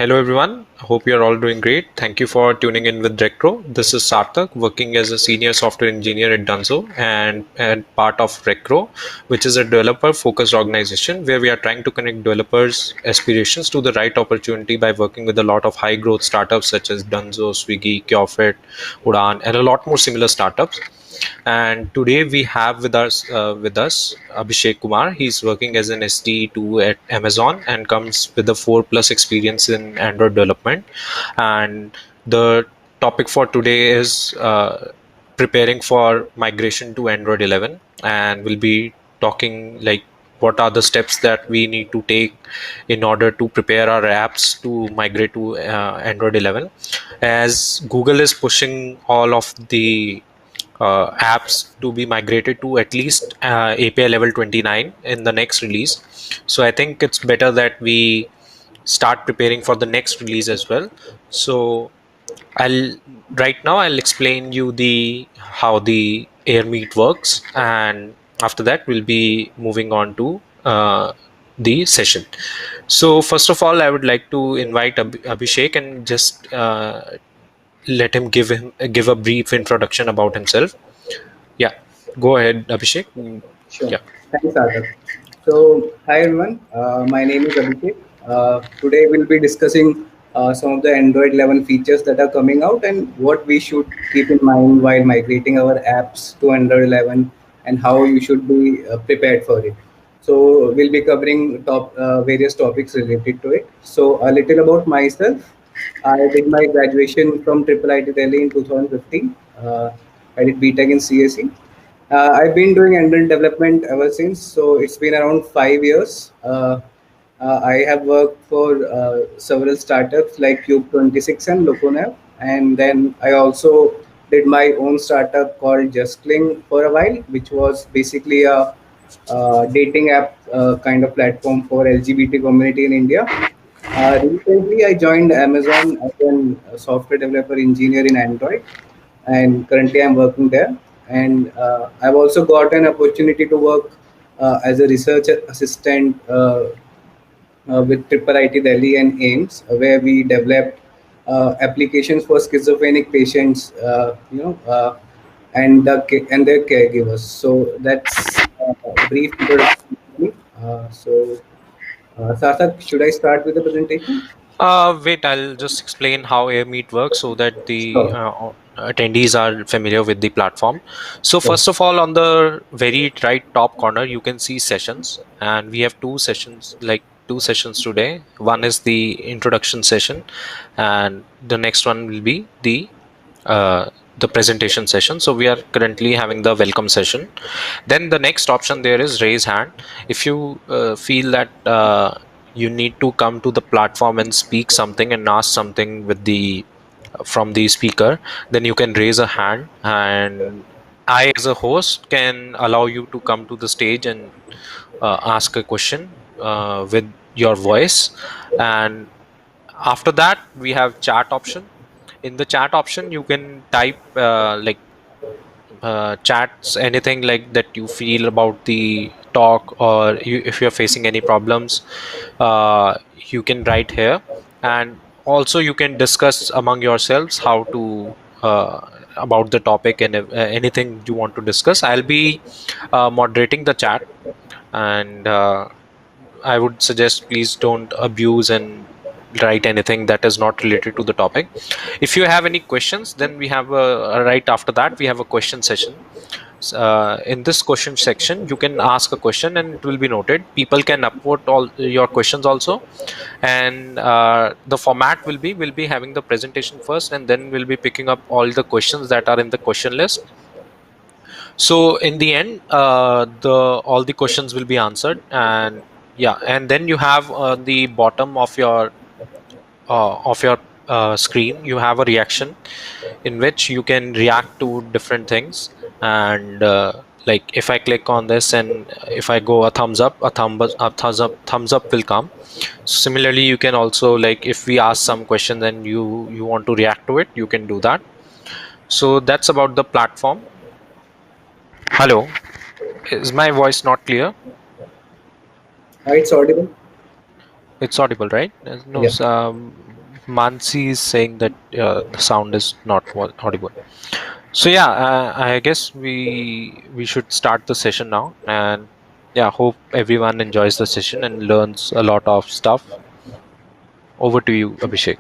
Hello everyone. Hope you are all doing great. Thank you for tuning in with Recro. This is Sarthak, working as a senior software engineer at Dunzo and part of Recro, which is a developer-focused organization where we are trying to connect developers' aspirations to the right opportunity by working with a lot of high-growth startups such as Dunzo, Swiggy, Kyofit, Udan, and a lot more similar startups. And today we have with us Abhishek Kumar. He's working as an ST2 at Amazon and comes with a 4+ experience in Android development. And the topic for today is preparing for migration to Android 11, and we'll be talking like what are the steps that we need to take in order to prepare our apps to migrate to Android 11, as Google is pushing all of the apps to be migrated to at least API level 29 in the next release. So I think it's better that we start preparing for the next release as well. So I'll right now I'll explain you the how the air meet works, and after that we'll be moving on to the session. So first of all, I would like to invite Abhishek and just let him give a brief introduction about himself. Yeah, go ahead, Abhishek. Sure. Yeah. Thanks, Arthur. So, hi everyone. My name is Abhishek. Today we'll be discussing some of the Android 11 features that are coming out and what we should keep in mind while migrating our apps to Android 11 and how you should be prepared for it. So, we'll be covering various topics related to it. So, a little about myself. I did my graduation from Triple IT Delhi in 2015. I did BTech in CSE. I've been doing Android development ever since, so it's been around 5 years. I have worked for several startups like Cube26 and Loconav, and then I also did my own startup called JustCling for a while, which was basically a dating app kind of platform for LGBT community in India. Recently, I joined Amazon as a software developer engineer in Android, and currently I'm working there. And I've also got an opportunity to work as a research assistant with Triple IT Delhi and AIMS, where we developed applications for schizophrenic patients, and their caregivers. So that's a brief introduction to me. Sarthak, should I start with the presentation? Wait, I'll just explain how AirMeet works so that the Sure. attendees are familiar with the platform. So Sure. first of all, on the very right top corner, you can see sessions, and we have two sessions today. One is the introduction session, and the next one will be uh, the presentation session. So we are currently having the welcome session. Then the next option there is raise hand. If you feel that you need to come to the platform and speak something and ask something with the from the speaker, then you can raise a hand, and I as a host can allow you to come to the stage and ask a question with your voice. And after that we have chat option. In the chat option you can type chats anything like that you feel about the talk, or if you're facing any problems, you can write here. And also you can discuss among yourselves how to about the topic, and anything you want to discuss. I'll be moderating the chat, and I would suggest please don't abuse and write anything that is not related to the topic. If you have any questions, then we have right after that we have a question session. In this question section, you can ask a question and it will be noted. People can upvote all your questions also, and the format will be having the presentation first, and then we'll be picking up all the questions that are in the question list. So in the end, the all the questions will be answered, and yeah, and then you have the bottom of your screen, you have a reaction in which you can react to different things. And like if I click on this and if I go a thumbs up, thumbs up will come. Similarly, you can also, like, if we ask some question and you want to react to it, you can do that. So that's about the platform. Hello, is my voice not clear? It's audible. It's audible, right? No, Yeah. Mansi is saying that the sound is not audible. So yeah, I guess we should start the session now, and yeah, hope everyone enjoys the session and learns a lot of stuff. Over to you, Abhishek.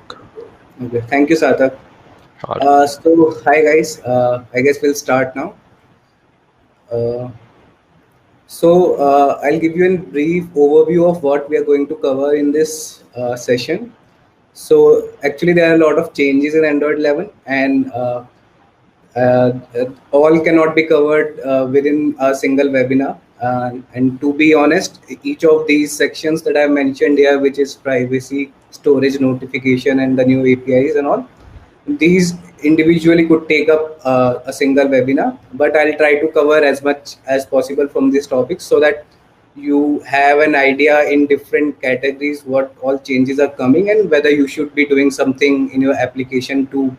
Okay, thank you, Sarthak. All right. Hi guys. I guess we'll start now. Uh, I'll give you a brief overview of what we are going to cover in this session. Actually, there are a lot of changes in Android 11, and all cannot be covered within a single webinar. And to be honest, each of these sections that I mentioned here, which is privacy, storage, notification, and the new APIs and all, these individually could take up a single webinar, but I'll try to cover as much as possible from these topics so that you have an idea in different categories what all changes are coming and whether you should be doing something in your application to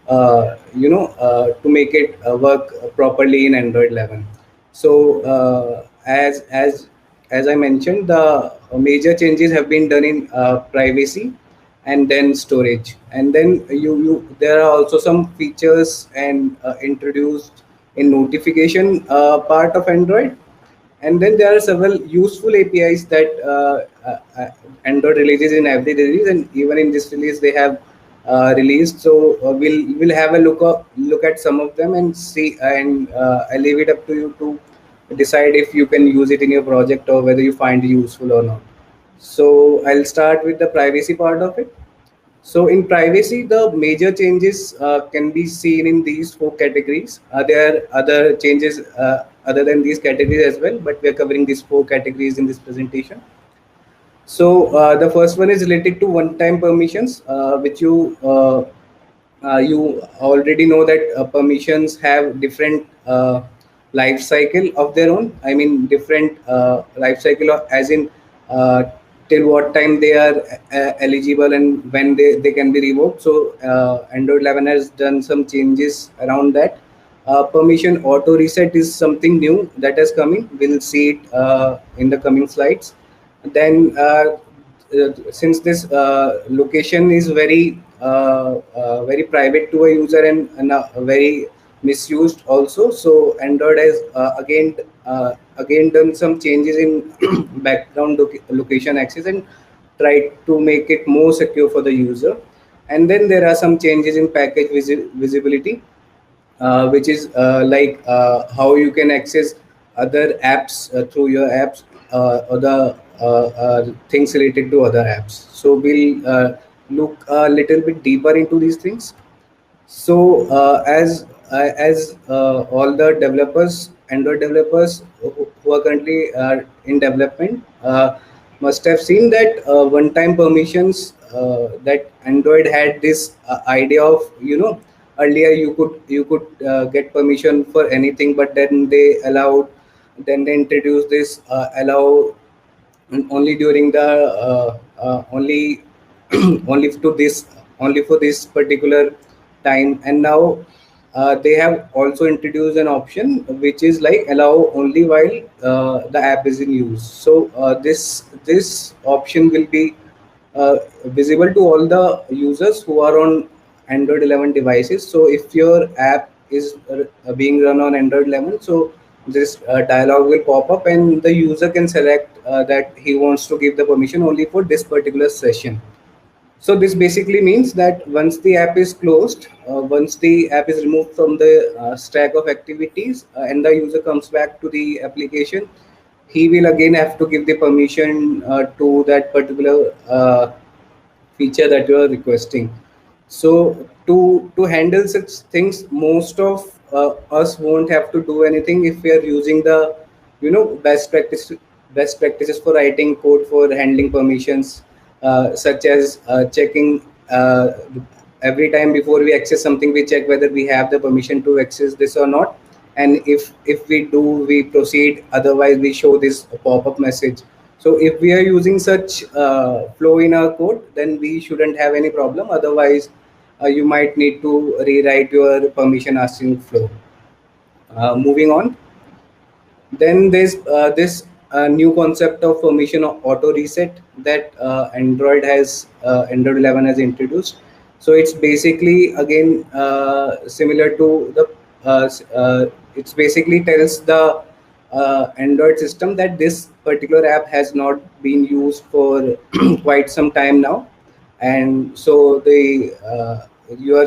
to make it work properly in Android 11. So as I mentioned, the major changes have been done in privacy and then storage, and then you there are also some features and introduced in notification part of Android, and then there are several useful APIs that Android releases in every release, and even in this release they have released. We'll have a look at some of them and see, and I leave it up to you to decide if you can use it in your project or whether you find it useful or not. So I'll start with the privacy part of it. So in privacy, the major changes can be seen in these four categories. There are other changes other than these categories as well, but we are covering these four categories in this presentation. The first one is related to one-time permissions, which you already know that permissions have different life cycle of their own. I mean, different life cycle of, as in uh, till what time they are eligible and when they can be revoked. Android 11 has done some changes around that. Permission auto reset is something new that is coming. We'll see it in the coming slides. Then since this location is very private to a user and very misused also, so Android has again done some changes in background location access and tried to make it more secure for the user. And then there are some changes in package visibility, which is how you can access other apps through your apps, or the things related to other apps. So we'll look a little bit deeper into these things. So as all the developers, Android developers who are currently in development, must have seen that one-time permissions, that Android had this idea of, earlier you could get permission for anything, but then they introduced this allow only during the only only to this only for this particular time. And now they have also introduced an option which is like allow only while the app is in use. So this option will be visible to all the users who are on Android 11 devices. So if your app is being run on Android 11, so this dialog will pop up and the user can select that he wants to give the permission only for this particular session. So this basically means that once the app is closed, once the app is removed from the stack of activities, and the user comes back to the application, he will again have to give the permission to that particular feature that you are requesting. So to handle such things, most of us won't have to do anything if we are using the best practices for writing code for handling permissions, such as checking every time before we access something, we check whether we have the permission to access this or not. And if we do, we proceed, otherwise we show this pop-up message. So if we are using such flow in our code, then we shouldn't have any problem. Otherwise, you might need to rewrite your permission asking flow. Moving on, then there's this a new concept of permission auto reset that Android 11 has introduced. So it's basically again similar to the it's basically tells the Android system that this particular app has not been used for quite some time now, and so the your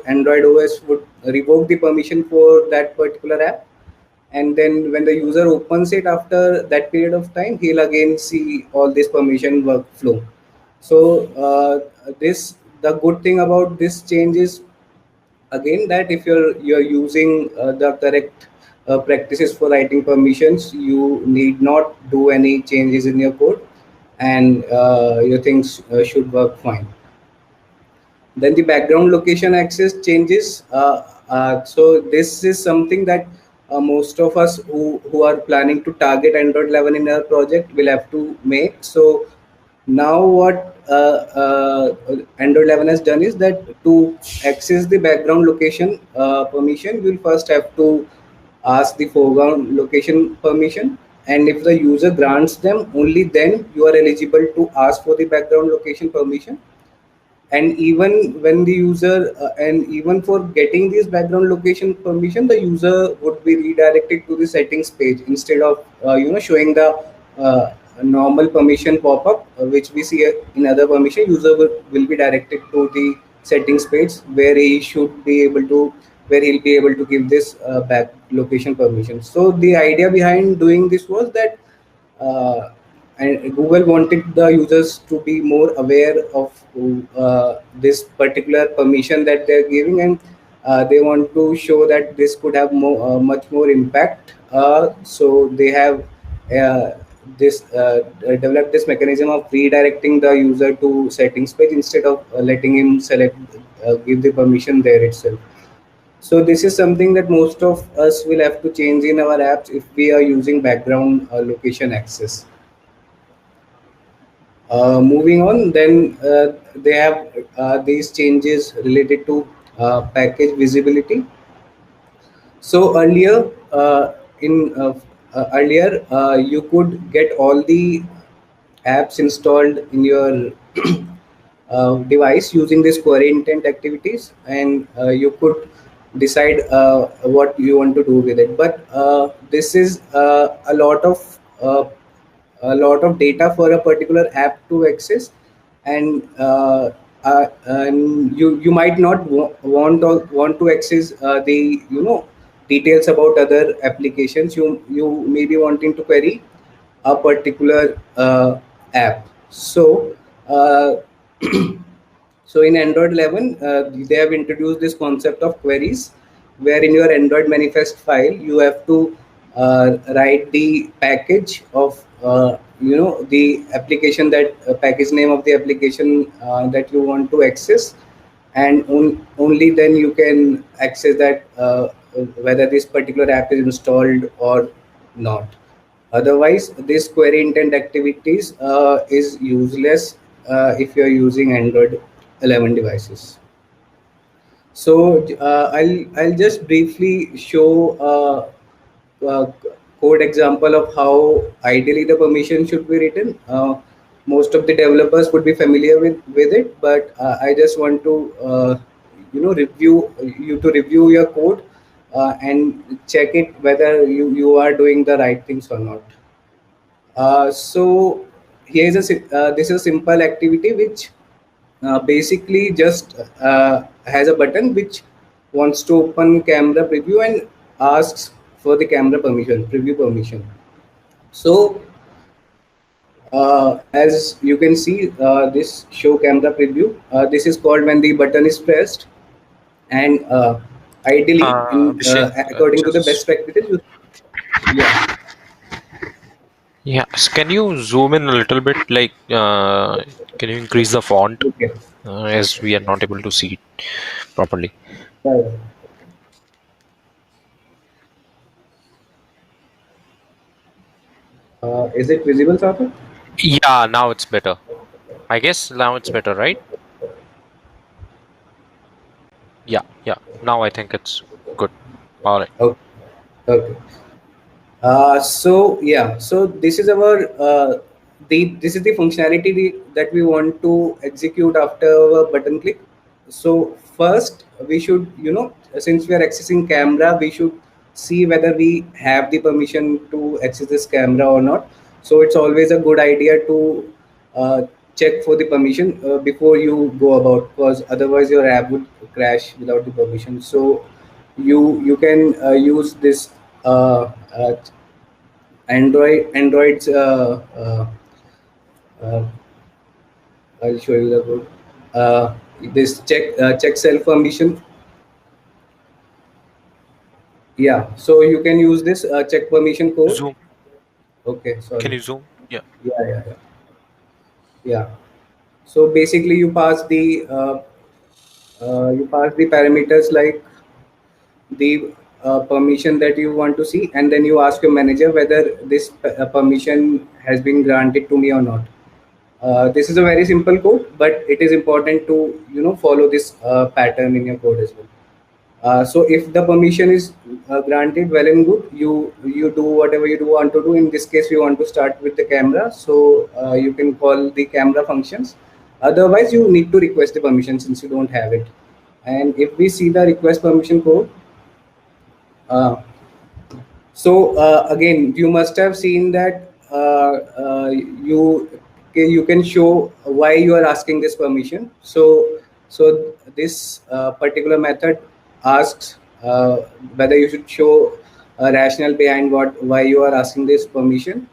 Android OS would revoke the permission for that particular app, and then when the user opens it after that period of time, he'll again see all this permission workflow. So this the good thing about this change is again that if you're using the correct practices for writing permissions, you need not do any changes in your code, and your things should work fine. Then the background location access changes. So this is something that most of us who are planning to target Android 11 in our project will have to make. So now what Android 11 has done is that to access the background location permission, you'll first have to ask the foreground location permission, and if the user grants them, only then you are eligible to ask for the background location permission. And even when the user and even for getting this background location permission, the user would be redirected to the settings page instead of showing the normal permission pop-up which we see in other permission. User will be directed to the settings page where he should be able to where he'll be able to give this back location permission. So the idea behind doing this was that uh, and Google wanted the users to be more aware of this particular permission that they're giving, and they want to show that this could have much more impact. So they have uh, this developed this mechanism of redirecting the user to settings page instead of letting him select give the permission there itself. So this is something that most of us will have to change in our apps if we are using background location access. Moving on, then they have these changes related to package visibility. So earlier you could get all the apps installed in your device using this query intent activities, and you could decide what you want to do with it. But this is a lot of data for a particular app to access, and you might not want to access the details about other applications. You may be wanting to query a particular app. So uh, so in Android 11, they have introduced this concept of queries, where in your Android manifest file you have to write the package of the application that package name of the application that you want to access, and only then you can access that whether this particular app is installed or not. Otherwise, this query intent activities is useless if you are using Android 11 devices. So I'll just briefly show a code example of how ideally the permission should be written. Most of the developers would be familiar with it, but I just want to review your code and check it whether you are doing the right things or not. So here's this is a simple activity which basically just has a button which wants to open camera preview and asks for the camera permission, preview permission. So as you can see, this show camera preview. This is called when the button is pressed, and ideally, Abhishek, according to the best just practices, yeah, yeah. Can you zoom in a little bit? Like, can you increase the font okay. as we are not able to see it properly? Uh, is it visible, Sarthak? Yeah, now it's better. I guess now it's better, right? Yeah, yeah. Now I think it's good. All right. Okay. Okay. So this is our this is the functionality that we want to execute after our button click. So first we should, since we are accessing camera, we should see whether we have the permission to access this camera or not. So it's always a good idea to uh, check for the permission before you go about, because otherwise your app would crash without the permission. So you can use this Android's uh, I'll show you the code. This check self permission. Yeah, so you can use this check permission code. Zoom. Okay, Can sorry. you zoom? Yeah. Yeah. Yeah. So basically, you pass the parameters like the permission that you want to see, and then you ask your manager whether this permission has been granted to me or not. This is a very simple code, but it is important to follow this pattern in your code as well. So if the permission is granted, well and good. You do whatever you do want to do. In this case, we want to start with the camera, so you can call the camera functions. Otherwise, you need to request the permission since you don't have it. And if we see the request permission code, uh, so again, you must have seen that you can show why you are asking this permission. So this particular method asks whether you should show a rationale behind why you are asking this permission,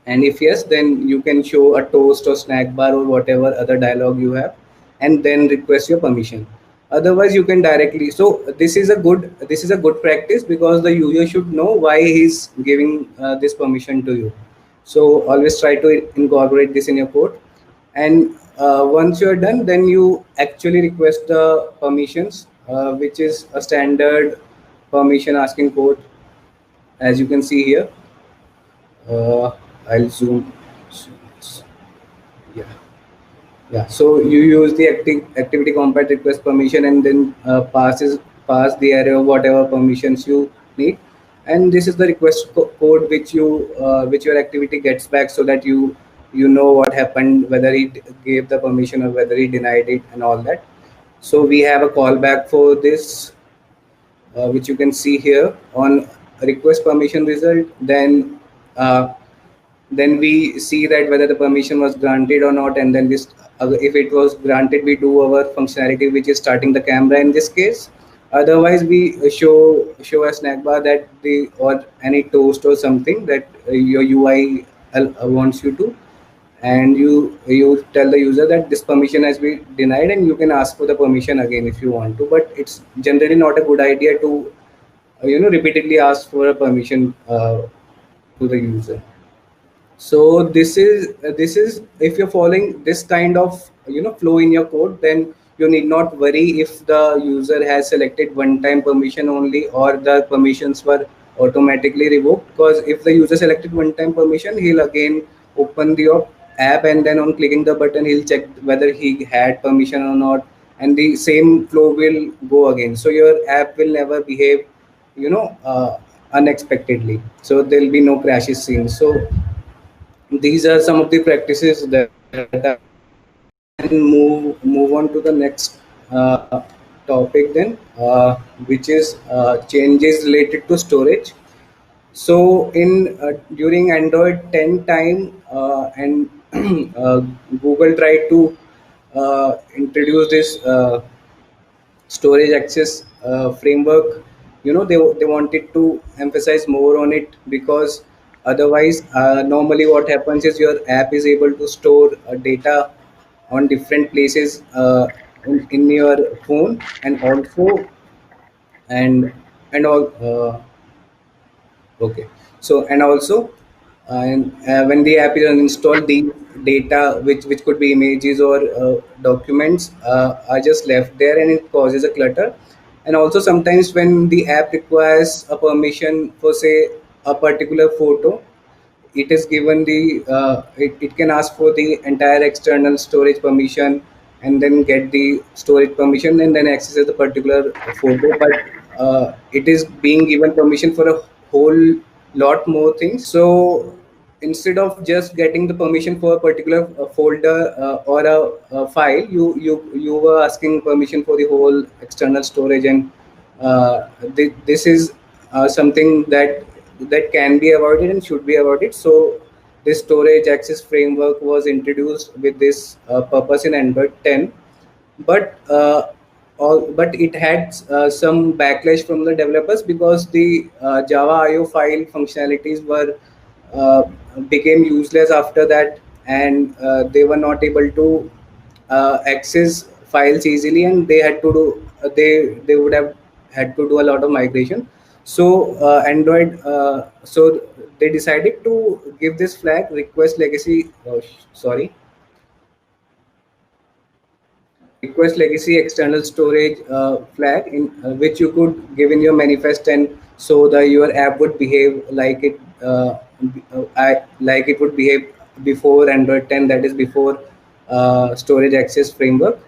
and if yes, then you can show a toast or snack bar or whatever other dialogue you have, and then request your permission. Otherwise, you can directly. So this is a good practice because the user should know why he's giving this permission to you. So always try to incorporate this in your code. And once you are done, then you actually request the permissions, which is a standard permission asking code, as you can see here. uh, I'll zoom. Yeah, yeah. So you use the activity compat request permission, and then pass the array of whatever permissions you need, and this is the request code which your activity gets back, so that you know what happened, whether he gave the permission or whether he denied it, and all that. So we have a callback for this, which you can see here on request permission result. Uh, then we see that whether the permission was granted or not, and then this if it was granted, we do our functionality, which is starting the camera in this case. Otherwise, we show a snack bar that the or any toast or something that your UI wants you to, and you tell the user that this permission has been denied, and you can ask for the permission again if you want to, but it's generally not a good idea to repeatedly ask for a permission to the user. So this is if you're following this kind of flow in your code, then you need not worry if the user has selected one time permission only, or the permissions were automatically revoked. Because if the user selected one time permission, he'll again open the app, and then on clicking the button, he'll check whether he had permission or not, and the same flow will go again. So your app will never behave unexpectedly, so there'll be no crashes seen. So these are some of the practices that are there. And move on to the next topic then, which is changes related to storage. So in during Android 10 time, and Google tried to introduce this storage access framework. They wanted to emphasize more on it, because otherwise normally what happens is your app is able to store data on different places in your phone, and also and all okay. So and also and when the app is uninstalled, the data which could be images or documents are just left there, and it causes a clutter. And also sometimes when the app requires a permission for, say, a particular photo, it is given it can ask for the entire external storage permission, and then get the storage permission, and then access the particular photo. But it is being given permission for a whole, lot more things. So instead of just getting the permission for a particular folder or a file, you were asking permission for the whole external storage, and this is something that can be avoided and should be avoided. So this storage access framework was introduced with this purpose in Android 10, but but it had some backlash from the developers because the Java IO file functionalities were uh, became useless after that, and they were not able to access files easily, and they had to do they would have had to do a lot of migration. So Android, so they decided to give this flag request legacy. Sorry, request legacy external storage flag in which you could give in your manifest, and so the your app would behave like it like it would behave before Android 10, that is before storage access framework.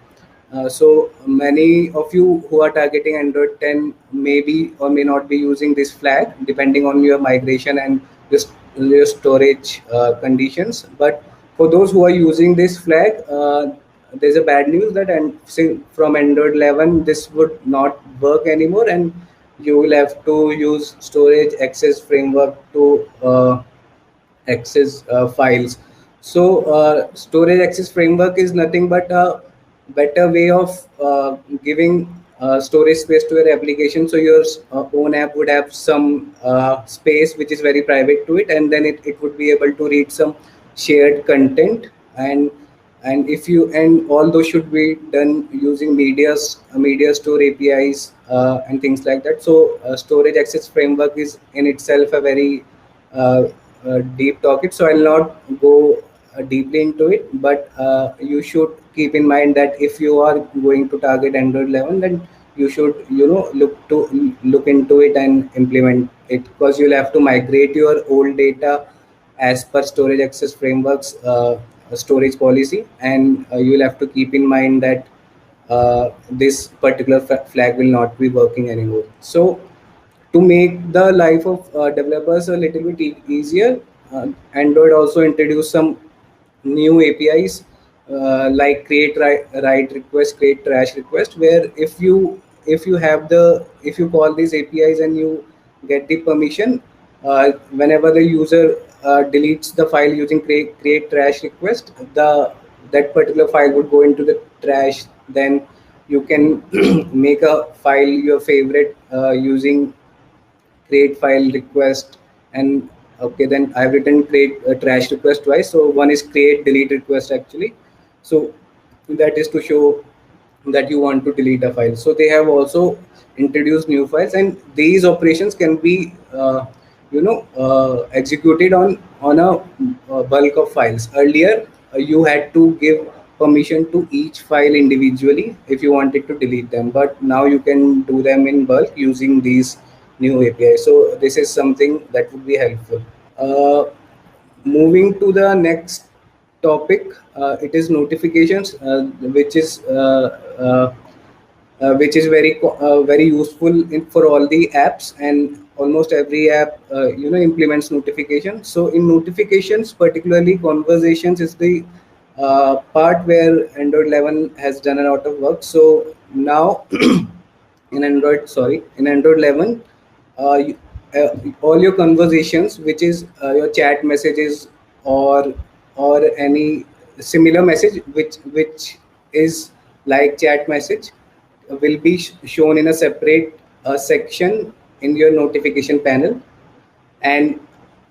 So many of you who are targeting Android 10 may be or may not be using this flag depending on your migration and your storage conditions. But for those who are using this flag, there's a bad news that, and from Android 11 this would not work anymore, and you will have to use storage access framework to access files. So storage access framework is nothing but a better way of giving storage space to your application. So your own app would have some space which is very private to it, and then it would be able to read some shared content. And if you, and all those should be done using media store APIs and things like that. So storage access framework is in itself a very uh, deep topic, so I'll not go deeply into it. But you should keep in mind that if you are going to target Android 11, then you should look into it and implement it, because you'll have to migrate your old data as per storage access frameworks storage policy, and you'll have to keep in mind that this particular flag will not be working anymore. So to make the life of developers a little bit easier, Android also introduced some new APIs like create write request, create trash request, where if you call these APIs and you get the permission, whenever the user deletes the file using create trash request, the that particular file would go into the trash. Then you can make a file your favorite using create file request. And okay, then I've written create trash request twice, so one is create delete request actually. So that is to show that you want to delete a file. So they have also introduced new files, and these operations can be executed on a bulk of files. Earlier you had to give permission to each file individually if you wanted to delete them, but now you can do them in bulk using these new API. So this is something that would be helpful. Uh, Moving to the next topic, it is notifications, which is very useful for all the apps, and almost every app implements notifications. So in notifications, particularly conversations is the part where Android 11 has done a lot of work. So now in Android 11, all your conversations, which is your chat messages or any similar message which is like chat message, will be shown in a separate section in your notification panel. And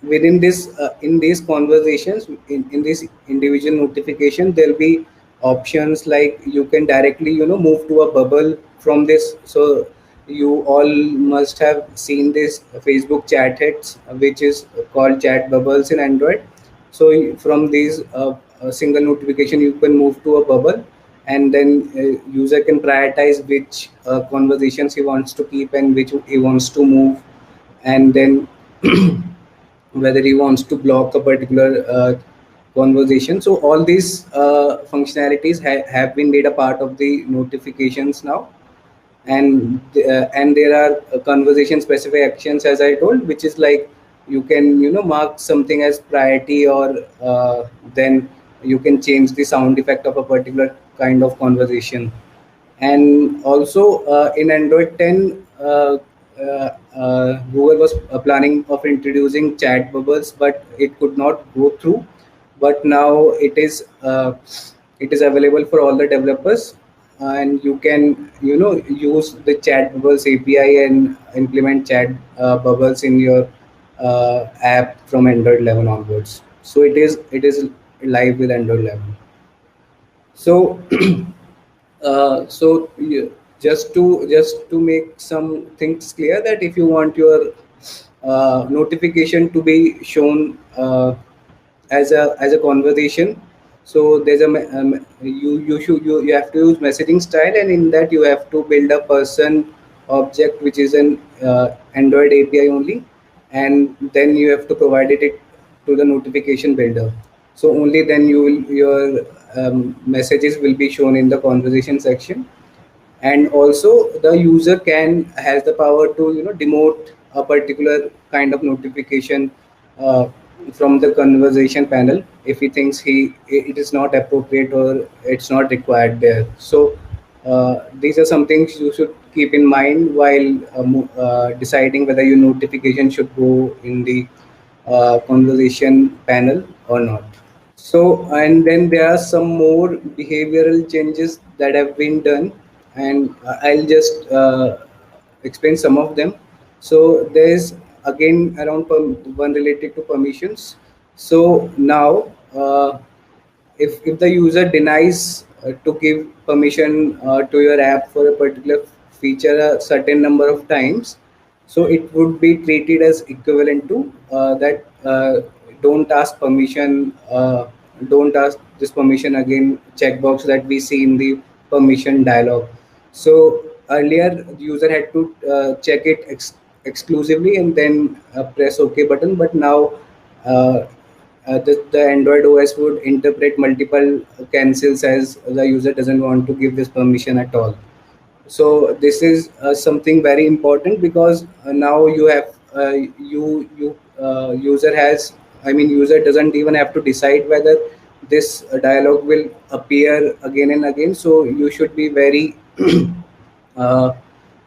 within this in these conversations, in this individual notification, there'll be options like you can directly move to a bubble from this. So you all must have seen this Facebook chat hits, which is called chat bubbles in Android. So from these a single notification, you can move to a bubble, and then user can prioritize which conversations he wants to keep and which he wants to move, and then whether he wants to block a particular conversation. So all these functionalities have been made a part of the notifications now. And there are conversation specific actions, as I told, which is like you can mark something as priority, or then you can change the sound effect of a particular kind of conversation. And also in Android 10, Google was planning of introducing chat bubbles, but it could not go through. But now it is available for all the developers, and you can use the chat bubbles API and implement chat bubbles in your app from Android 11 onwards. So it is live with Android 11. So just to make some things clear, that if you want your notification to be shown as a conversation, so there's you have to use messaging style, and in that you have to build a person object which is an Android API only, and then you have to provide it to the notification builder. So only then your messages will be shown in the conversation section. And also the user can has the power to demote a particular kind of notification uh, from the conversation panel if he thinks it is not appropriate or it's not required there. So these are some things you should keep in mind while deciding whether your notification should go in the conversation panel or not. So, and then there are some more behavioral changes that have been done, and I'll just explain some of them. So, there's again around one related to permissions. So now, if the user denies to give permission to your app for a particular feature a certain number of times, so it would be treated as equivalent to that don't ask permission, don't ask this permission again checkbox that we see in the permission dialog. So earlier the user had to check it exclusively and then press OK button, but now uh, the Android OS would interpret multiple cancels as the user doesn't want to give this permission at all. So this is something very important, because now you have user has, I mean, user doesn't even have to decide whether this dialog will appear again and again. So you should be uh,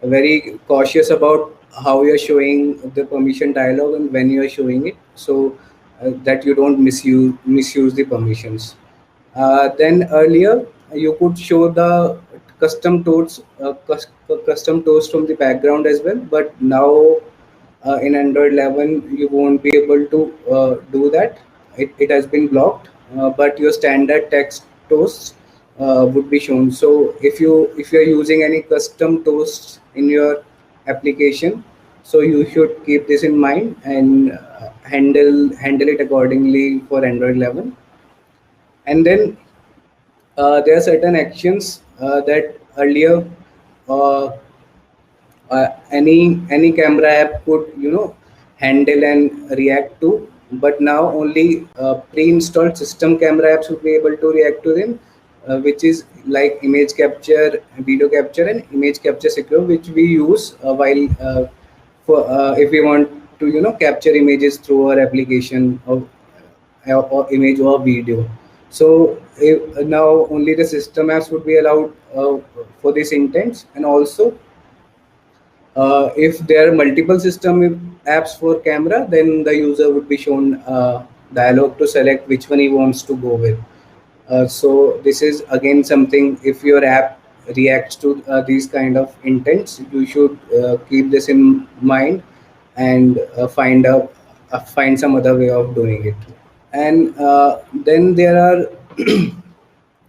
very cautious about how you're showing the permission dialog and when you're showing it, so that you don't misuse the permissions. Then earlier you could show the custom toast from the background as well, but now in Android 11 you won't be able to do that. It has been blocked, but your standard text toasts would be shown. So if you're using any custom toasts in your application, so you should keep this in mind and handle it accordingly for Android 11. And then there are certain actions that earlier uh, any camera app could handle and react to, but now only pre-installed system camera apps would be able to react to them, which is like image capture, video capture, and image capture secure, which we use while for if we want to capture images through our application or image or video. So now only the system apps would be allowed for this intent. And also if there are multiple system apps for camera, then the user would be shown dialog to select which one he wants to go with. So this is again something, if your app reacts to these kind of intents, you should keep this in mind and find some other way of doing it. And then there are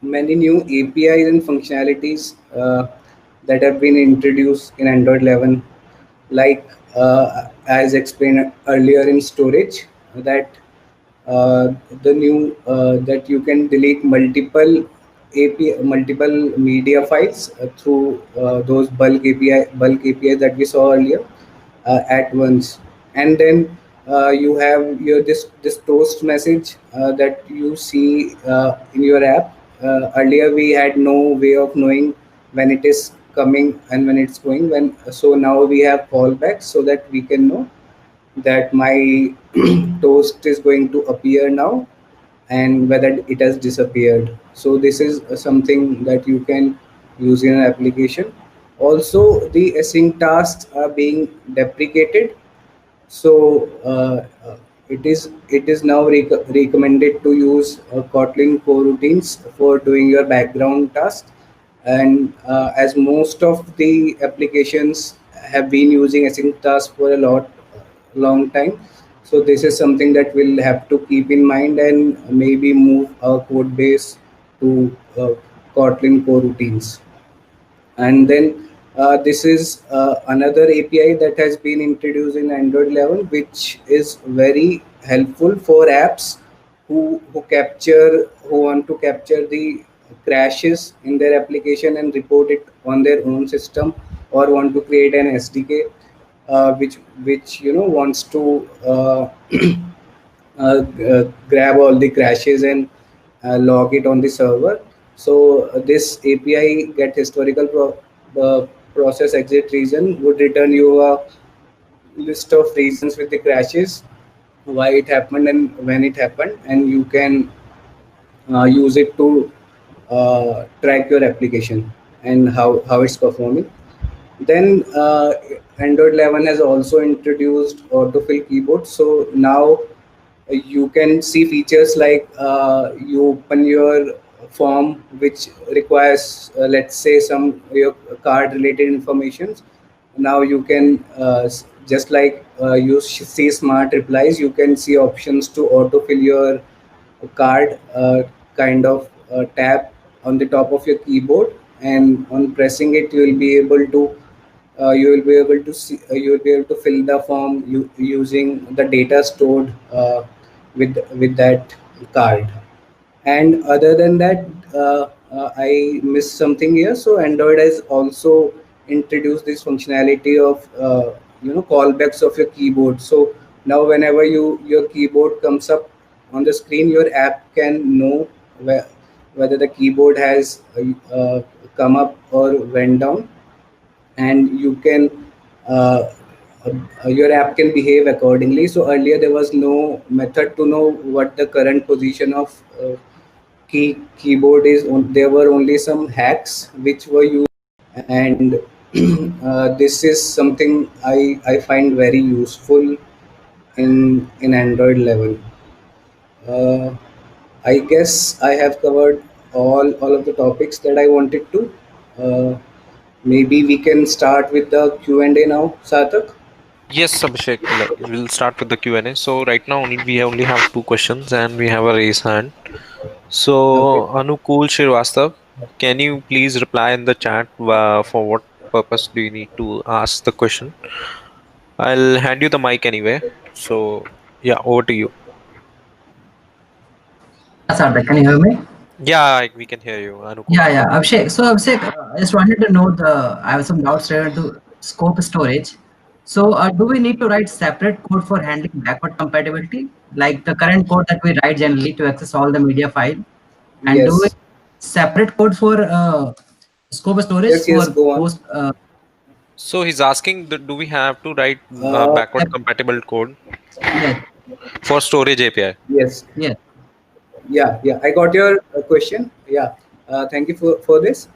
many new APIs and functionalities that have been introduced in Android 11, like as explained earlier in storage, that the new that you can delete multiple media files through those bulk API that we saw earlier at once. And then you have this toast message that you see in your app. Earlier we had no way of knowing when it is coming and when it's going, when so now we have callbacks so that we can know. that my toast is going to appear now and whether it has disappeared. So this is something that you can use in an application. Also, the async tasks are being deprecated, so it is now recommended to use Kotlin coroutines for doing your background tasks, and as most of the applications have been using async tasks for a long time, so this is something that we'll have to keep in mind and maybe move our code base to Kotlin coroutines. And then this is another API that has been introduced in Android 11, which is very helpful for apps who want to capture the crashes in their application and report it on their own system, or want to create an SDK which wants to grab all the crashes and log it on the server. So this API get historical process exit reason would return you a list of reasons with the crashes, why it happened and when it happened, and you can use it to track your application and how it's performing. Then Android 11 has also introduced autofill keyboard. So now you can see features like you open your form which requires, let's say, some your card related informations. Now you can just like you see smart replies, you can see options to autofill your card, kind of tab on the top of your keyboard, and on pressing it you will be able to see you will be able to fill the form using the data stored with that card. And other than that, I missed something here. So Android has also introduced this functionality of callbacks of your keyboard. So now whenever your keyboard comes up on the screen, your app can know whether the keyboard has come up or went down, and you can your app can behave accordingly. So earlier there was no method to know what the current position of keyboard is. There were only some hacks which were used, and this is something I find very useful in Android level. uh, I guess I have covered all of the topics that I wanted to. Maybe we can start with the Q&A now, Sarthak. Yes, Abhishek, we'll start with the Q&A. So right now we only have two questions and we have a raise hand. Okay. So Anukul Srivastava, can you please reply in the chat for what purpose do you need to ask the question? I'll hand you the mic anyway. So yeah, over to you. Yeah, Sarthak, can you hear me? Yeah, we can hear you, Anukul. Yeah, yeah. Abhishek. So Abhishek, I just wanted to know I have some doubts related to scope storage. So do we need to write separate code for handling backward compatibility, like the current code that we write generally to access all the media file? And do we Yes. separate code for scope storage Yes. Yes. for Go on. post? So he's asking that do we have to write Uh, backward compatible code Yes, for storage API? yes. yes. Yeah, I got your question. Yeah, thank you for this.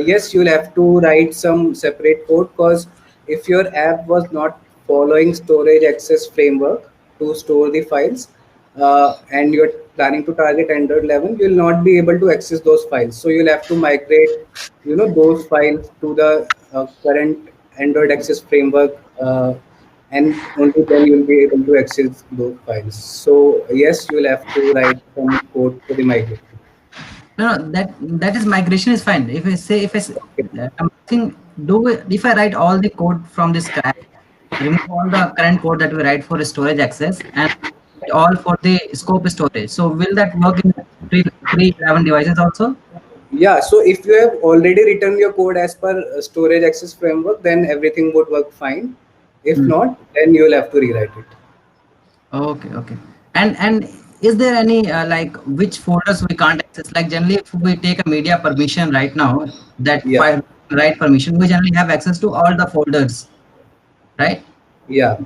Yes, you'll have to write some separate code, because if your app was not following storage access framework to store the files, and you're planning to target Android 11, you'll not be able to access those files. So you'll have to migrate, those files to the current Android access framework. And only then you'll be able to access those files. So yes, you will have to write some code for the migration. No, no, that is migration is fine. If I say if I s- Okay. I'm asking, if I write all the code from the scratch, remove all the current code that we write for storage access and write all for the scope storage. So will that work in pre-11 devices also? Yeah, so if you have already written your code as per storage access framework, then everything would work fine. If Hmm. not, then you will have to rewrite it. Okay, okay. And is there any like which folders we can't access? Like generally, if we take a media permission right now, that Yeah, file write permission, we generally have access to all the folders, right? yeah.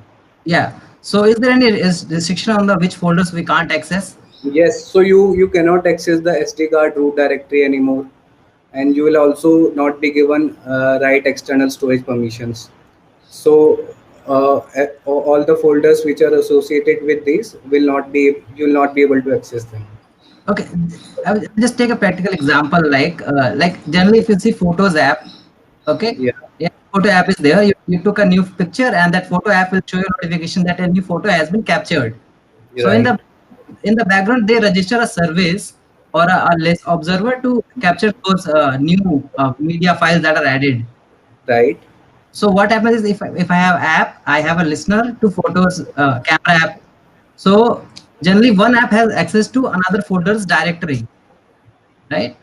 Yeah. So is there any restriction on the which folders we can't access? Yes, so you cannot access the SD card root directory anymore, and you will also not be given right external storage permissions. So all the folders which are associated with these will not be, you will not be able to access them. Okay, I will just take a practical example. Like generally, if you see Photos app, okay, Yeah, yeah, photo app is there. You took a new picture, and that photo app will show you notification that a new photo has been captured. you're So in right, the background, they register a service or a less observer to capture those new media files that are added. right, So what happens is if I have app, I have a listener to Photos camera app. So generally, one app has access to another folder's directory, right?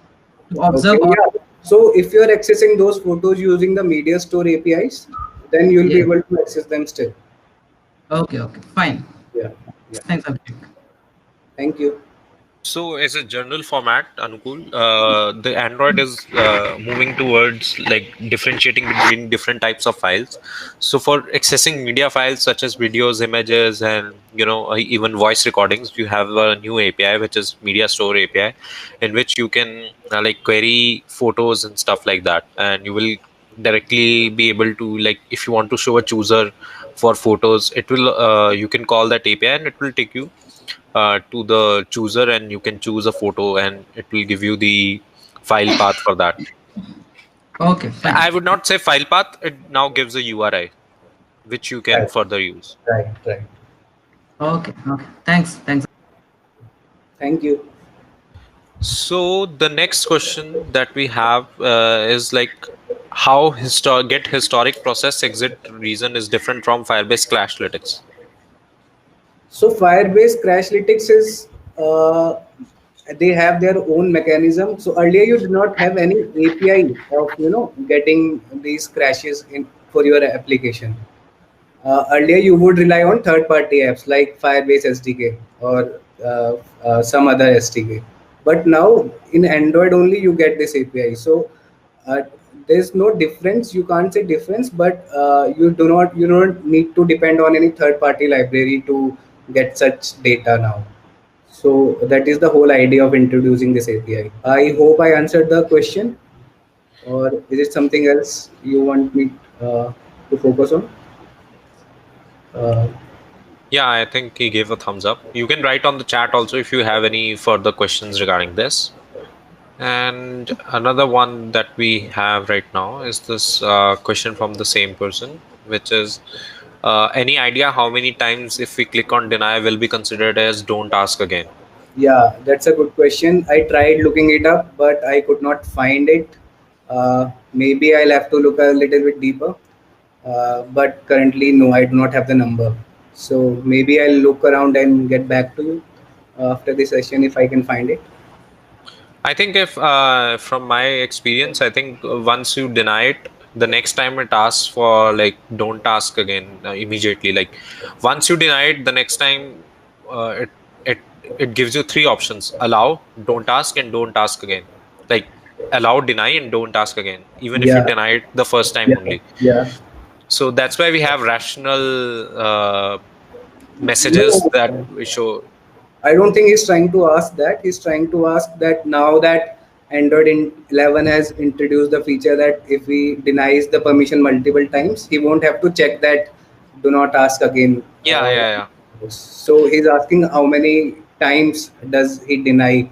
To observe okay, all. yeah. So if you are accessing those photos using the media store APIs, then you will be Yes. able to access them still. Okay. Okay. Fine. Yeah, yeah. Thanks, Abhishek. Thank you. So, as a general format, Anukul, the Android is moving towards like differentiating between different types of files. So, for accessing media files such as videos, images, and even voice recordings, you have a new API which is Media Store API, in which you can like query photos and stuff like that, and you will directly be able to, like, if you want to show a chooser for photos, it will you can call that API and it will take you to the chooser, and you can choose a photo and it will give you the file path for that. Okay. Fine. I would not say file path, it now gives a URI which you can Right, further use. right, right. Okay. Okay. Thanks. Thanks. Thank you. So the next question that we have is like how get historic process exit reason is different from Firebase Crashlytics. So Firebase Crashlytics is they have their own mechanism. So earlier you did not have any API of getting these crashes in for your application. Earlier you would rely on third party apps like Firebase SDK or some other SDK, but now in Android only you get this API. So uh, there's no difference, you can't say difference, but you don't need to depend on any third party library to get such data now. So that is the whole idea of introducing this API. I hope I answered the question, or is it something else you want me to focus on? uh, Yeah, I think he gave a thumbs up. You can write on the chat also if you have any further questions regarding this. And another one that we have right now is this question from the same person, which is any idea how many times if we click on deny will be considered as don't ask again? Yeah, that's a good question. I tried looking it up, but I could not find it. Maybe I'll have to look a little bit deeper. But currently, no, I do not have the number. So maybe I'll look around and get back to you after the session if I can find it. I think if from my experience, I think once you deny it, the next time it asks for like don't ask again immediately. Like once you deny it, the next time it it it gives you three options: allow, don't ask, and don't ask again. Like allow, deny, and don't ask again, even if you Yeah, deny it the first time yeah, only. yeah. So that's why we have rational messages No, that we show. I don't think he's trying to ask that. He's trying to ask that now that Android in 11 has introduced the feature that if he denies the permission multiple times, he won't have to check that do not ask again. Yeah, yeah, yeah. So he's asking how many times does he deny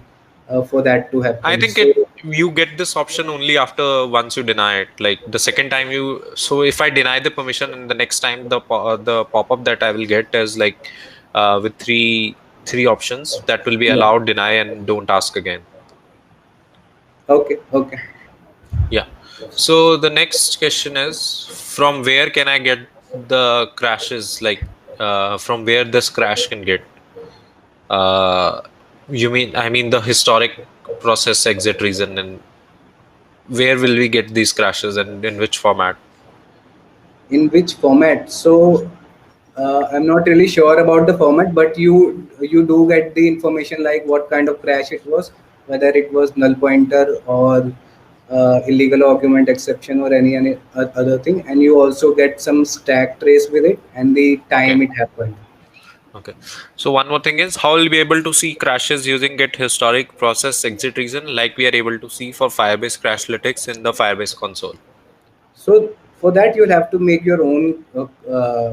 for that to I happen. think it So you get this option only after once you deny it. Like the second time you, so if I deny the permission and the next time the pop up that I will get is like with three options that will be yeah, allowed, deny, and don't ask again. okay, okay. Yeah. So the next question is from where can I get the crashes? Like from where this crash can get? Uh, you mean I mean the historic process exit reason, and where will we get these crashes and in which format? In which format? So I'm not really sure about the format, but you do get the information like what kind of crash it was, whether it was null pointer or illegal argument exception or any other thing, and you also get some stack trace with it and the Okay. time it happened. Okay. So one more thing is how we'll be able to see crashes using get historic process exit reason like we are able to see for Firebase Crashlytics in the Firebase console. So for that, you'll have to make your own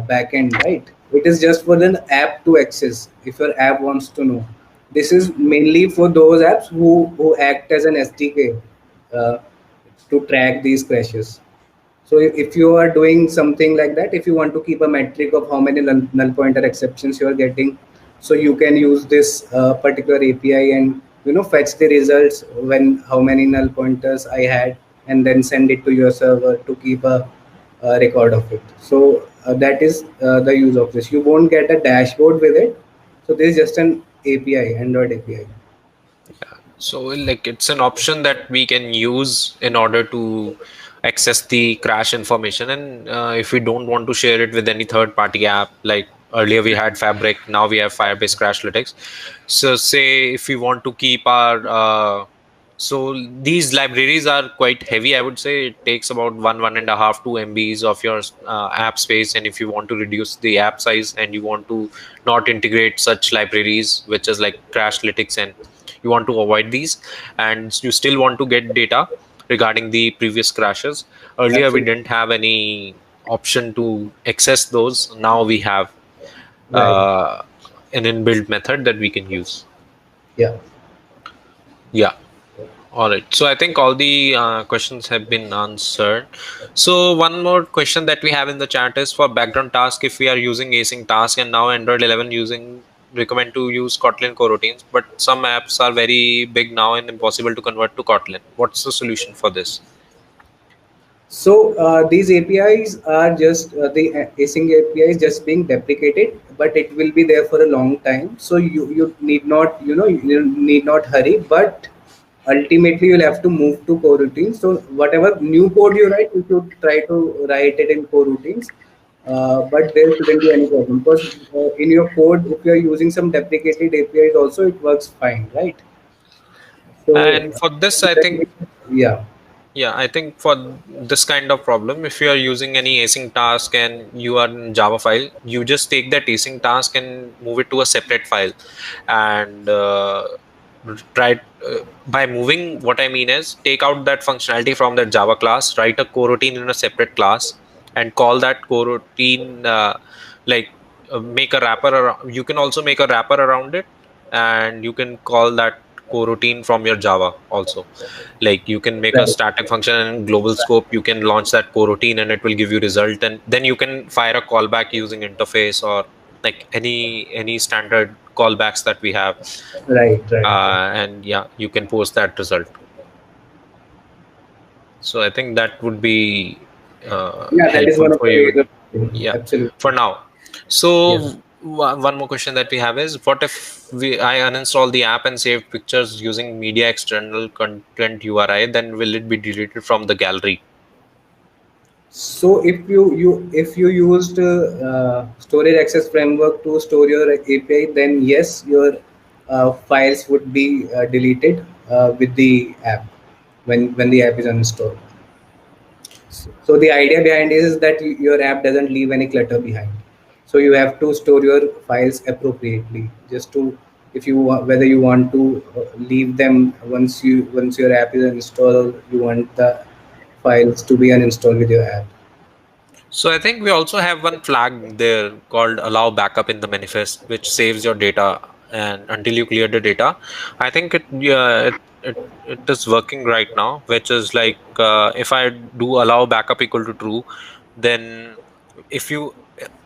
backend, right? It is just for an app to access. If your app wants to know, this is mainly for those apps who act as an SDK uh, to track these crashes. So if you are doing something like that, if you want to keep a metric of how many null pointer exceptions you are getting, so you can use this particular API and fetch the results when how many null pointers I had, and then send it to your server to keep a record of it. So that is the use of this. You won't get a dashboard with it. So this is just an API, Android API. So like it's an option that we can use in order to access the crash information, and if we don't want to share it with any third party app, like earlier we had Fabric, now we have Firebase Crashlytics. So say if we want to keep our so these libraries are quite heavy. I would say it takes about one and a half 2 MBs of your app space, and if you want to reduce the app size and you want to not integrate such libraries, which is like Crashlytics, and you want to avoid these, and you still want to get data regarding the previous crashes. Earlier we Absolutely. didn't have any option to access those. Now we have Right. uh, an inbuilt method that we can use. Yeah. Yeah. All right. So I think all the questions have been answered. So one more question that we have in the chat is for background task. If we are using async task and now Android 11 using recommend to use Kotlin coroutines, but some apps are very big now and impossible to convert to Kotlin. What's the solution for this? So these APIs are just the async APIs just being deprecated, but it will be there for a long time. So you need not you need not hurry, but ultimately you'll have to move to coroutines. So whatever new code you write, you should try to write it in coroutines. But there shouldn't be any problem because in your code, if you are using some deprecated APIs, also it works fine, right? So And for this, I think yeah, yeah, I think for this kind of problem, if you are using any async task and you are in Java file, you just take that async task and move it to a separate file, and try by moving. What I mean is take out that functionality from that Java class, write a coroutine in a separate class, and call that coroutine like make a wrapper around. You can also make a wrapper around it, and you can call that coroutine from your Java also. Like you can make a right, static function and global scope, you can launch that coroutine and it will give you result, and then you can fire a callback using interface or like any standard callbacks that we have, right, right, right. and yeah, you can post that result. So I think that would be Yeah, that is helpful one of for the you. ways of doing. Yeah, Absolutely. for now. Yeah. So one more question that we have is what if I uninstall the app and save pictures using media external content URI, then will it be deleted from the gallery? So if you used storage access framework to store your API, then yes, your files would be deleted with the app when the app is uninstalled. So the idea behind this is that your app doesn't leave any clutter behind. So you have to store your files appropriately, just to if you want, whether you want to leave them once your app is installed, or you want the files to be uninstalled with your app. So I think we also have one flag there called allow backup in the manifest, which saves your data and until you clear the data. I think it is working right now, which is like if I do allow backup equal to true, then if you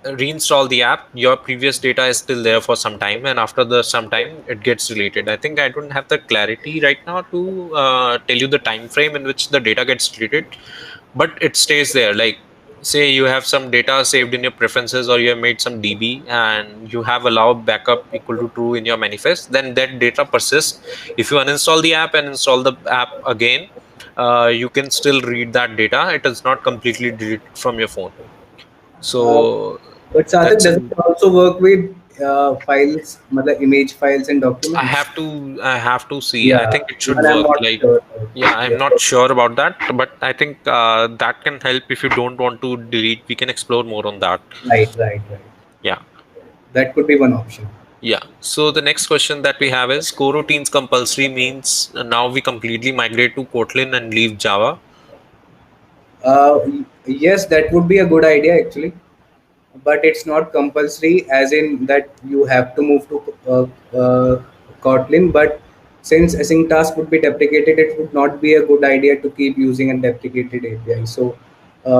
reinstall the app, your previous data is still there for some time, and after the some time it gets deleted. I think I don't have the clarity right now to tell you the time frame in which the data gets deleted, but it stays there. Like say you have some data saved in your preferences or you have made some db and you have allowed backup equal to true in your manifest, then that data persists. If you uninstall the app and install the app again, you can still read that data. It is not completely deleted from your phone. Uh, So but Sarthak, that's does it an also work with files, मतलब image files and documents? I have to see. I Yeah, think it should even I'm work. not Like sure. yeah, I'm Yeah, not sure about that, but I think that can help if you don't want to delete. We can explore more on that. right, right, right. Yeah. That could be one option. Yeah. So the next question that we have is coroutines compulsory means now we completely migrate to Kotlin and leave Java. Yes, that would be a good idea actually, but it's not compulsory, as in that you have to move to Kotlin. But since async task would be deprecated, it would not be a good idea to keep using a deprecated API. So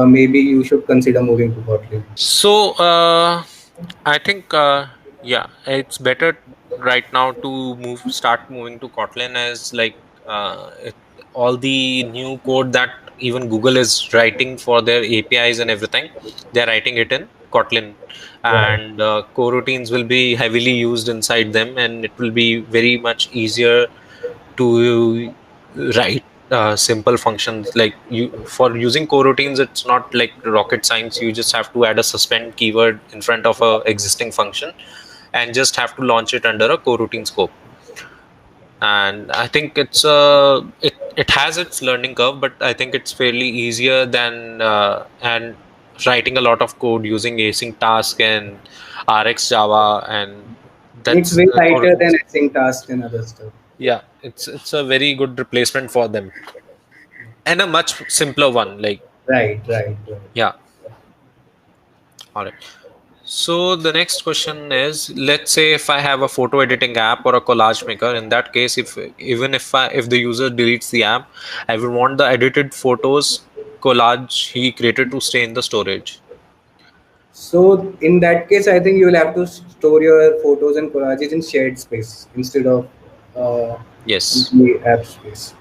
maybe you should consider moving to Kotlin. So I think yeah, it's better right now to start moving to Kotlin as like all the new code that even Google is writing for their APIs and everything, they're writing it in Kotlin, Right. and coroutines will be heavily used inside them, and it will be very much easier to write simple functions. Like you, for using coroutines, it's not like rocket science. You just have to add a suspend keyword in front of a existing function and just have to launch it under a coroutine scope. And I think it has its learning curve, but I think it's fairly easier than and writing a lot of code using async task and Rx Java, and It's that's way lighter than coroutines. async tasks and other stuff. Yeah, it's a very good replacement for them, and a much simpler one. Like, Right, right, right. yeah, all right. So the next question is, let's say if I have a photo editing app or a collage maker. In that case, if even if the user deletes the app, I will want the edited photos collage he created to stay in the storage. So in that case, I think you will have to store your photos and collages in shared space instead of uh, in Yes. the app space.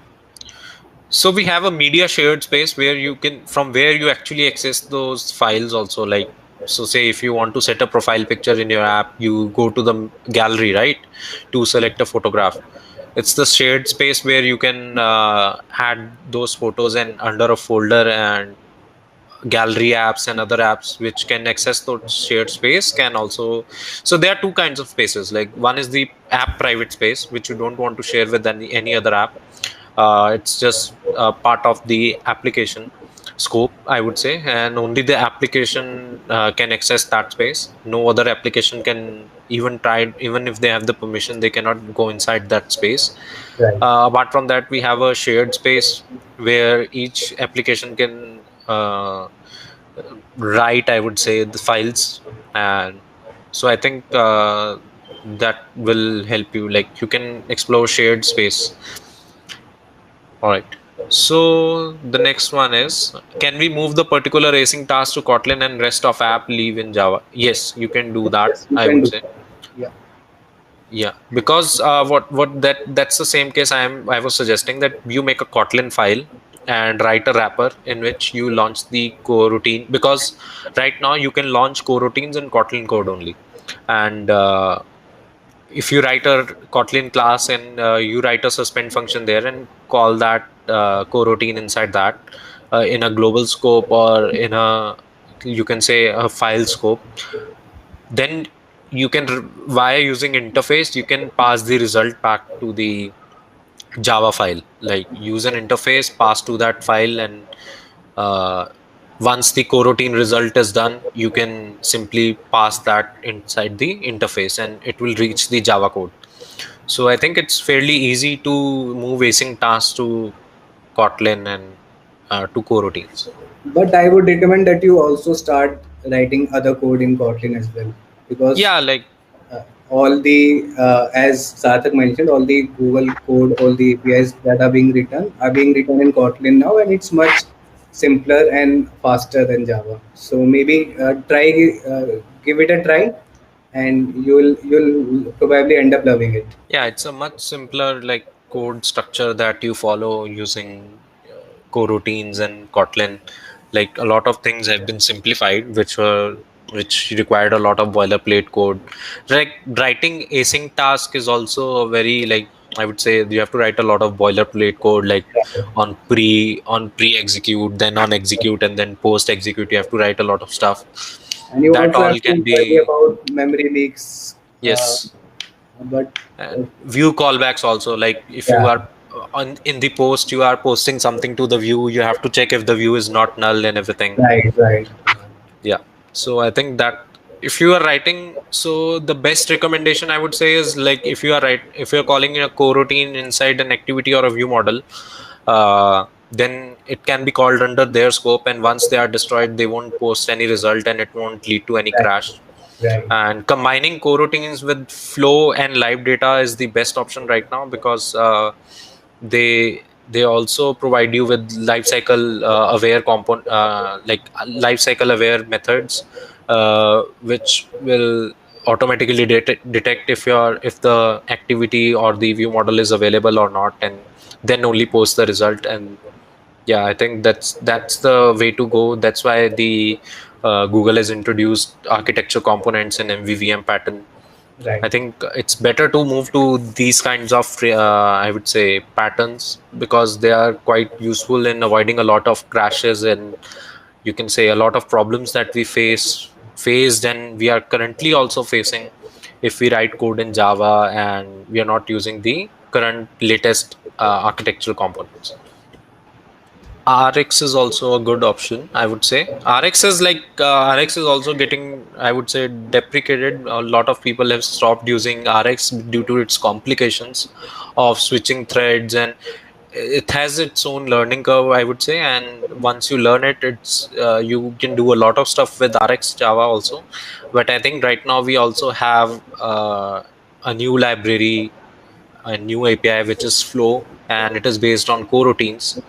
So we have a media shared space where you can, from where you actually access those files also. Like, so say if you want to set a profile picture in your app, you go to the gallery, right, to select a photograph. It's the shared space where you can add those photos and under a folder, and gallery apps and other apps which can access those shared space can also. So there are two kinds of spaces. Like, one is the app private space which you don't want to share with any other app. It's just part of the application scope, I would say, and only the application can access that space. No other application can even try, even if they have the permission, they cannot go inside that space. Right. Apart from that, we have a shared space where each application can write, I would say, the files. And so I think that will help you. Like, you can explore shared space. All right. So the next one is, can we move the particular racing task to Kotlin and rest of app leave in Java? Yes, you can do that, Yes, you I can would do say. that. Yeah. Yeah, because what that's the same case I was suggesting, that you make a Kotlin file and write a wrapper in which you launch the coroutine, because right now you can launch coroutines in Kotlin code only. And if you write a Kotlin class and you write a suspend function there and call that coroutine inside that in a global scope, or in a, you can say, a file scope, then you can via using interface you can pass the result back to the Java file. Like, use an interface, pass to that file, and uh, once the coroutine result is done, you can simply pass that inside the interface and it will reach the Java code. So I think it's fairly easy to move async tasks to Kotlin and to coroutines. But I would recommend that you also start writing other code in Kotlin as well, because Yeah, like, all the as Sarthak mentioned, all the Google code, all the APIs that are being written in Kotlin now, and it's much simpler and faster than Java. So maybe give it a try, and you'll probably end up loving it. yeah, it's a much simpler like code structure that you follow using coroutines and Kotlin. Like, a lot of things have been simplified, which required a lot of boilerplate code. Like, writing async task is also a very, like, I would say you have to write a lot of boilerplate code, like on pre execute, then on execute, and then post execute. You have to write a lot of stuff. And you That also all have to can worry be, about memory leaks. yes. But uh, And view callbacks also, like, if you yeah, are on in the post, you are posting something to the view, you have to check if the view is not null and everything. right, right. Yeah, so I think that If you are writing, so the best recommendation I would say is, like, if you're calling in a coroutine inside an activity or a view model, then it can be called under their scope, and once they are destroyed, they won't post any result and it won't lead to any Right. crash. Right. And combining coroutines with flow and live data is the best option right now, because they also provide you with life cycle aware component, like life cycle aware methods, which will automatically detect if the activity or the view model is available or not, and then only post the result. And yeah, I think that's the way to go. That's why the Google has introduced architecture components and MVVM pattern. Right. I think it's better to move to these kinds of, I would say, patterns, because they are quite useful in avoiding a lot of crashes, and you can say a lot of problems that we faced and we are currently also facing if we write code in Java and we are not using the current latest architectural components. RX is also a good option, I would say. RX is also getting, I would say, deprecated. A lot of people have stopped using RX due to its complications of switching threads, and it has its own learning curve, I would say. And once you learn it, it's you can do a lot of stuff with RX Java also. But I think right now we also have a new library, a new API, which is Flow, and it is based on coroutines.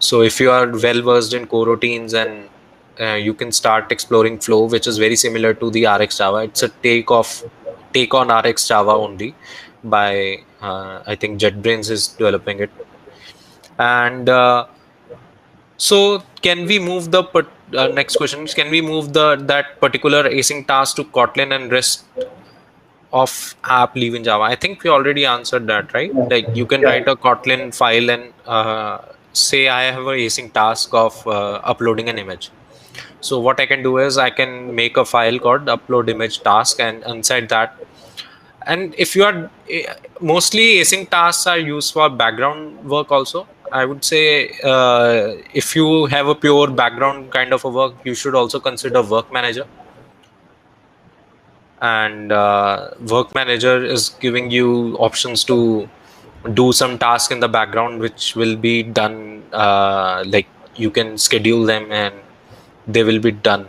So if you are well versed in coroutines, and you can start exploring Flow, which is very similar to the RX Java. It's a take on RX Java only by, I think JetBrains is developing it. And so can we move the next question is, can we move the that particular async task to Kotlin and rest of app leave in Java? I think we already answered that, right? Yeah. Like, you can Yeah. write a Kotlin file and say I have a async task of uploading an image. So what I can do is I can make a file called upload image task, and inside that, and if you are mostly async tasks are used for background work also. I would say if you have a pure background kind of a work, you should also consider work manager. And work manager is giving you options to do some task in the background, which will be done, like, you can schedule them and they will be done.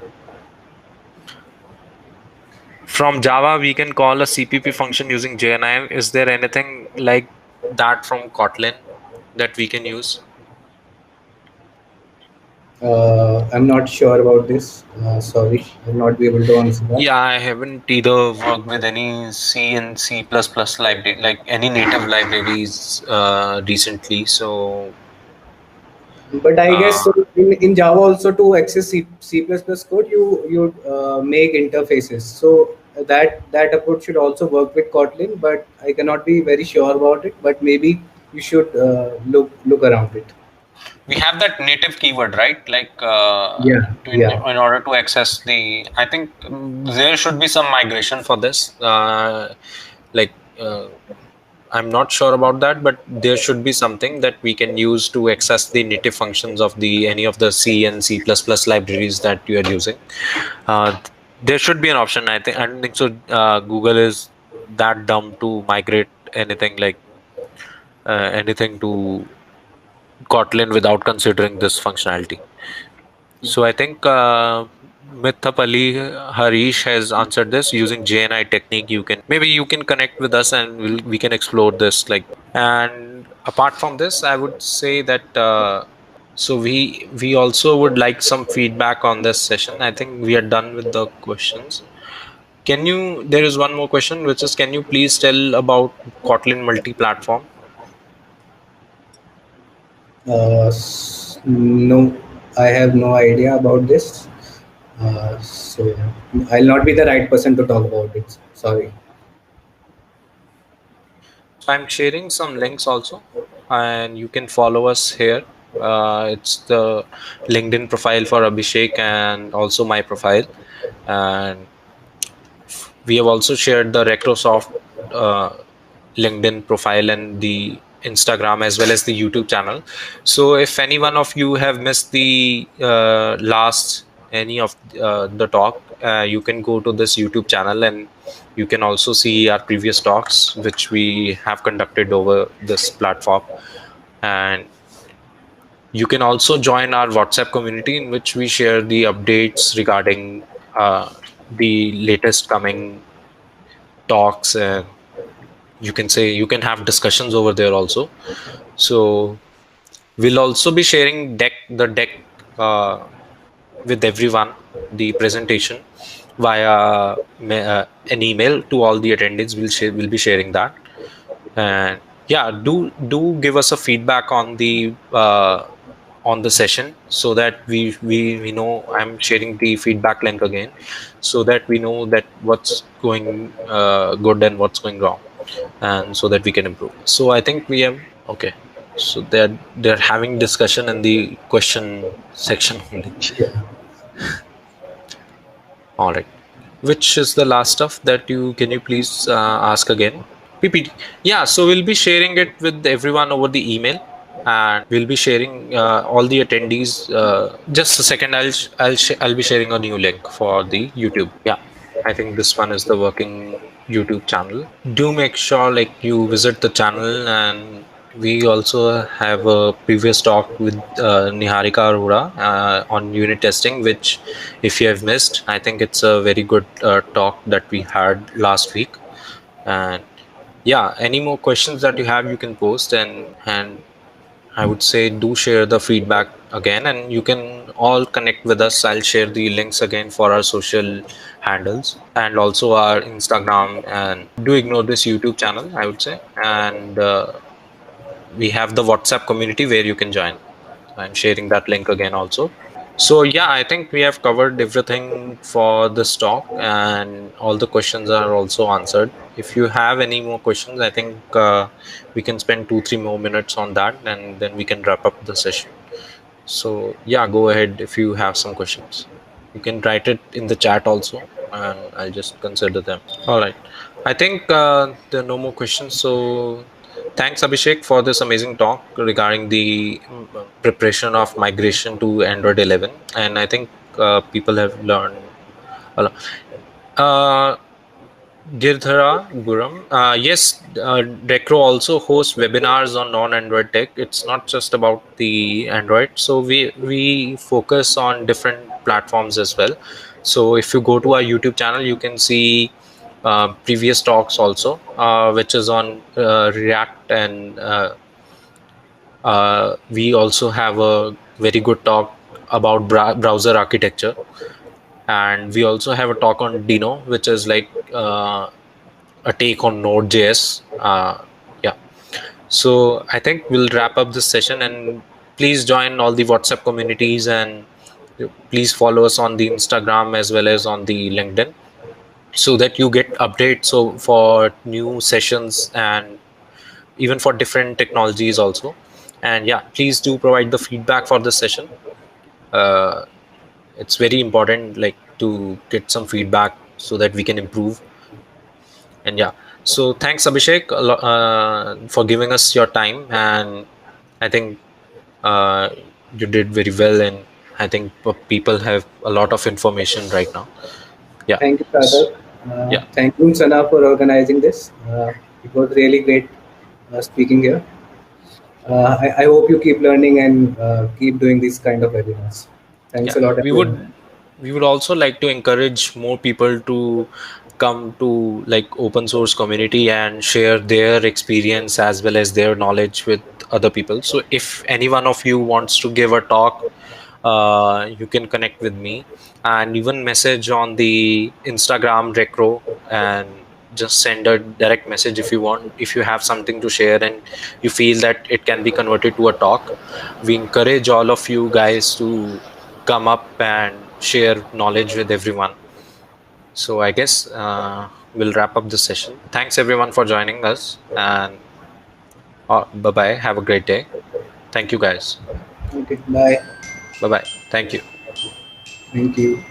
From Java we can call a CPP function using JNI. Is there anything like that from Kotlin that we can use? I'm not sure about this. Sorry, I'll not be able to answer that. Yeah, I haven't either worked with any C and C++ library, like any native libraries recently. So But I guess uh, so in Java also, to access C++ code, you make interfaces. So that approach should also work with Kotlin, but I cannot be very sure about it. But maybe you should look around it. we have that native keyword, right? Like, Yeah, yeah. in order to access the, I think there should be some migration for this. Like, I'm not sure about that, but there should be something that we can use to access the native functions of the any of the C and C++ libraries that you are using. There should be an option. I don't think so. Google is that dumb to migrate anything, like anything to Kotlin without considering this functionality. So I think Mithap Ali Harish has answered this using JNI technique. Maybe you can connect with us and we can explore this. Like, and apart from this, I would say that so we also would like some feedback on this session. I think we are done with the questions. Can you? There is one more question, which is, can you please tell about Kotlin multi-platform? No, I have no idea about this. So I'll not be the right person to talk about it. Sorry. So I'm sharing some links also, and you can follow us here. It's the LinkedIn profile for Abhishek and also my profile. And we have also shared the Recrosoft uh, LinkedIn profile and the Instagram as well as the YouTube channel. So if any one of you have missed the last any of the talk, you can go to this YouTube channel, and you can also see our previous talks which we have conducted over this platform. And you can also join our WhatsApp community, in which we share the updates regarding the latest coming talks, and you can say you can have discussions over there also. So we'll also be sharing the deck uh, with everyone, the presentation, via an email to all the attendees. We'll be sharing that. And yeah, do give us a feedback on the session, so that we know. I'm sharing the feedback link again, so that we know that what's going good and what's going wrong, and so that we can improve. So I think we have, okay, so they're having discussion in the question section only. Yeah. All right, which is the last stuff that you can you please ask again? PPT. Yeah, so we'll be sharing it with everyone over the email, and we'll be sharing all the attendees. Just a second, I'll be sharing a new link for the YouTube. Yeah, I think this one is the working YouTube channel. Do make sure like you visit the channel, and we also have a previous talk with Niharika Arora on unit testing, which if you have missed, I think it's a very good talk that we had last week. And yeah, any more questions that you have, you can post, and I would say do share the feedback again, and you can all connect with us. I'll share the links again for our social handles and also our Instagram. And do ignore this YouTube channel, I would say. And we have the WhatsApp community where you can join. I'm sharing that link again also. So yeah, I think we have covered everything for this talk, and all the questions are also answered. If you have any more questions, I think we can spend 2-3 more minutes on that, and then we can wrap up the session. So yeah, go ahead if you have some questions. You can write it in the chat also, and I'll just consider them. All right. I think there are no more questions. So thanks, Abhishek, for this amazing talk regarding the preparation of migration to Android 11. And I think people have learned a lot. Uh, Girdhara Guram. Yes, Recro also hosts webinars on non-Android tech. It's not just about the Android. So we focus on different platforms as well. So if you go to our YouTube channel, you can see previous talks also, which is on React, and we also have a very good talk about browser architecture, and we also have a talk on Dino, which is like a take on Node.js. Yeah. So I think we'll wrap up this session, and please join all the WhatsApp communities, and please follow us on the Instagram as well as on the LinkedIn, so that you get updates so for new sessions and even for different technologies also. And yeah, please do provide the feedback for this session. Uh, it's very important, like, to get some feedback so that we can improve. And yeah, so thanks, Abhishek, for giving us your time. And I think uh, you did very well, and I think people have a lot of information right now. Yeah. Thank you, S- Sagar. yeah. Thank you, Sana, for organizing this. It was really great speaking here. I hope you keep learning and keep doing these kind of webinars. Thanks Yeah, a lot, everyone. we would also like to encourage more people to come to like open source community and share their experience as well as their knowledge with other people. So if any one of you wants to give a talk, you can connect with me, and even message on the Instagram Recro, and just send a direct message if you want, if you have something to share and you feel that it can be converted to a talk. We encourage all of you guys to come up and share knowledge with everyone. So I guess we'll wrap up this session. Thanks everyone for joining us, and bye bye. Have a great day. Thank you guys. Okay, bye. Bye bye. Thank you. Thank you.